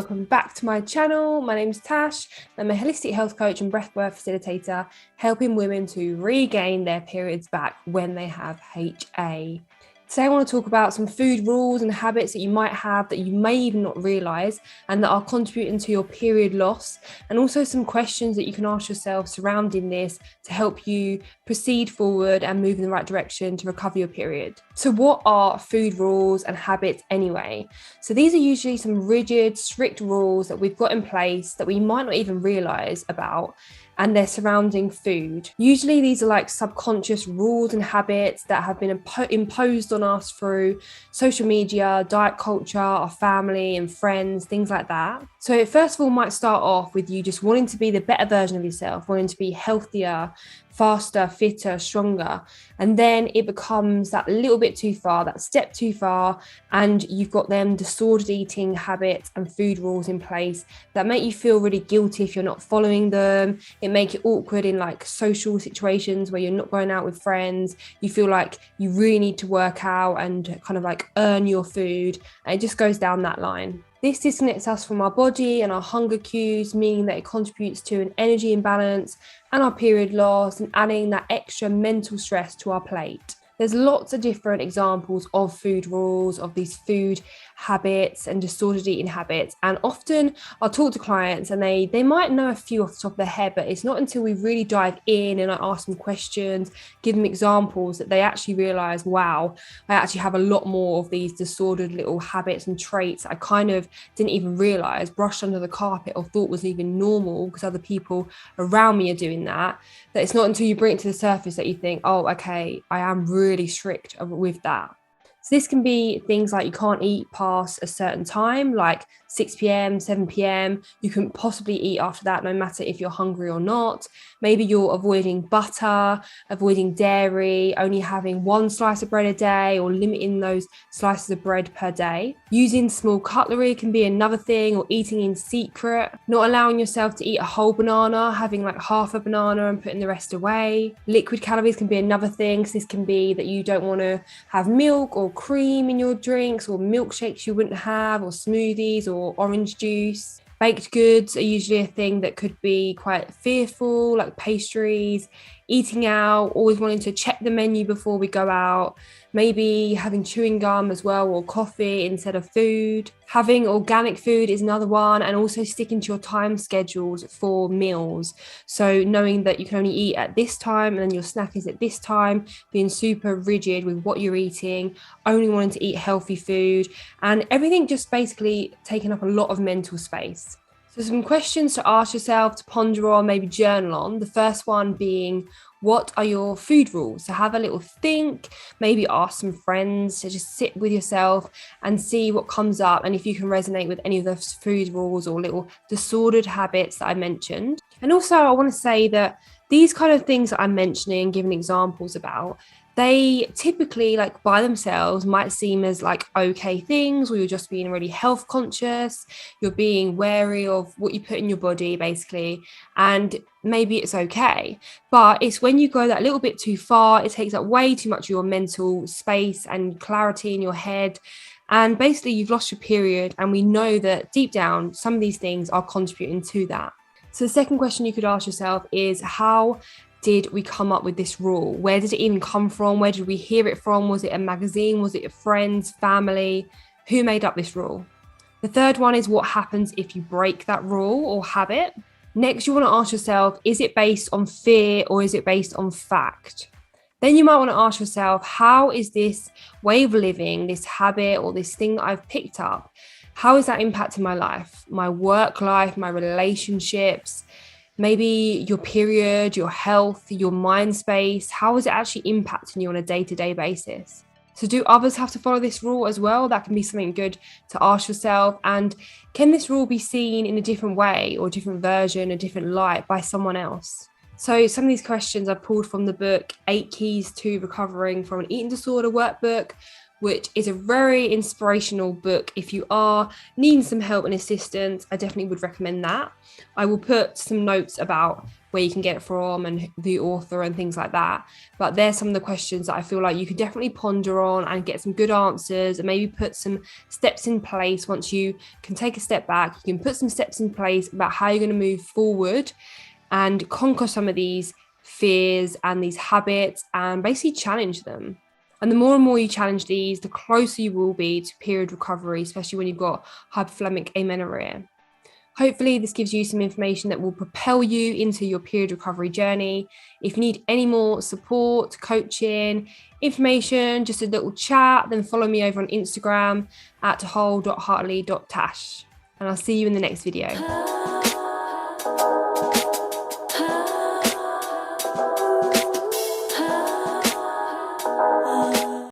welcome back to my channel. My name is Tash. I'm a holistic health coach and breathwork facilitator, helping women to regain their periods back when they have HA. Today I want to talk about some food rules and habits that you might have that you may even not realise and that are contributing to your period loss, and also some questions that you can ask yourself surrounding this to help you proceed forward and move in the right direction to recover your period. So what are food rules and habits anyway? So these are usually some rigid, strict rules that we've got in place that we might not even realise about, and they're surrounding food. Usually these are like subconscious rules and habits that have been imposed on us through social media, diet culture, our family and friends, things like that. So it first of all might start off with you just wanting to be the better version of yourself, wanting to be healthier, faster, fitter, stronger. And then it becomes that little bit too far, that step too far, and you've got them disordered eating habits and food rules in place that make you feel really guilty if you're not following them. It makes it awkward in like social situations where you're not going out with friends. You feel like you really need to work out and kind of like earn your food. And it just goes down that line. This disconnects us from our body and our hunger cues, meaning that it contributes to an energy imbalance and our period loss, and adding that extra mental stress to our plate. There's lots of different examples of food rules, of these food habits and disordered eating habits. And often I'll talk to clients and they might know a few off the top of their head, but it's not until we really dive in and I ask them questions, give them examples, that they actually realize, wow, I actually have a lot more of these disordered little habits and traits I kind of didn't even realize, brushed under the carpet, or thought was even normal because other people around me are doing that it's not until you bring it to the surface that you think, oh, okay, I am really strict with that. So this can be things like you can't eat past a certain time, like 6 p.m, 7 p.m. You couldn't possibly eat after that, no matter if you're hungry or not. Maybe you're avoiding butter, avoiding dairy, only having one slice of bread a day, or limiting those slices of bread per day. Using small cutlery can be another thing, or eating in secret. Not allowing yourself to eat a whole banana, having like half a banana and putting the rest away. Liquid calories can be another thing. So this can be that you don't want to have milk or cream in your drinks, or milkshakes you wouldn't have, or smoothies, or orange juice. Baked goods are usually a thing that could be quite fearful, like pastries, eating out, always wanting to check the menu before we go out, maybe having chewing gum as well, or coffee instead of food. Having organic food is another one, and also sticking to your time schedules for meals. So knowing that you can only eat at this time and then your snack is at this time, being super rigid with what you're eating, only wanting to eat healthy food, and everything just basically taking up a lot of mental space. So some questions to ask yourself, to ponder on, maybe journal on. The first one being, what are your food rules? So have a little think, maybe ask some friends to just sit with yourself and see what comes up, and if you can resonate with any of those food rules or little disordered habits that I mentioned. And also I want to say that these kind of things that I'm mentioning, giving examples about, they typically, like by themselves, might seem as like okay things, or you're just being really health conscious, you're being wary of what you put in your body basically, and maybe it's okay. But it's when you go that little bit too far, it takes up way too much of your mental space and clarity in your head, and basically you've lost your period, and we know that deep down some of these things are contributing to that. So the second question you could ask yourself is, how did we come up with this rule? Where did it even come from? Where did we hear it from? Was it a magazine? Was it your friends, family? Who made up this rule? The third one is, what happens if you break that rule or habit? Next, you want to ask yourself, is it based on fear or is it based on fact? Then you might want to ask yourself, how is this way of living, this habit or this thing that I've picked up, how is that impacting my life, my work life, my relationships? Maybe your period, your health, your mind space. How is it actually impacting you on a day-to-day basis? So do others have to follow this rule as well? That can be something good to ask yourself. And can this rule be seen in a different way, or a different version, a different light by someone else? So some of these questions I've pulled from the book 8 Keys to Recovering from an Eating Disorder workbook, which is a very inspirational book. If you are needing some help and assistance, I definitely would recommend that. I will put some notes about where you can get it from and the author and things like that. But there's some of the questions that I feel like you could definitely ponder on and get some good answers, and maybe put some steps in place. Once you can take a step back, you can put some steps in place about how you're going to move forward and conquer some of these fears and these habits and basically challenge them. And the more and more you challenge these, the closer you will be to period recovery, especially when you've got hypothalamic amenorrhea. Hopefully this gives you some information that will propel you into your period recovery journey. If you need any more support, coaching, information, just a little chat, then follow me over on Instagram at whole.heartly.tash. And I'll see you in the next video.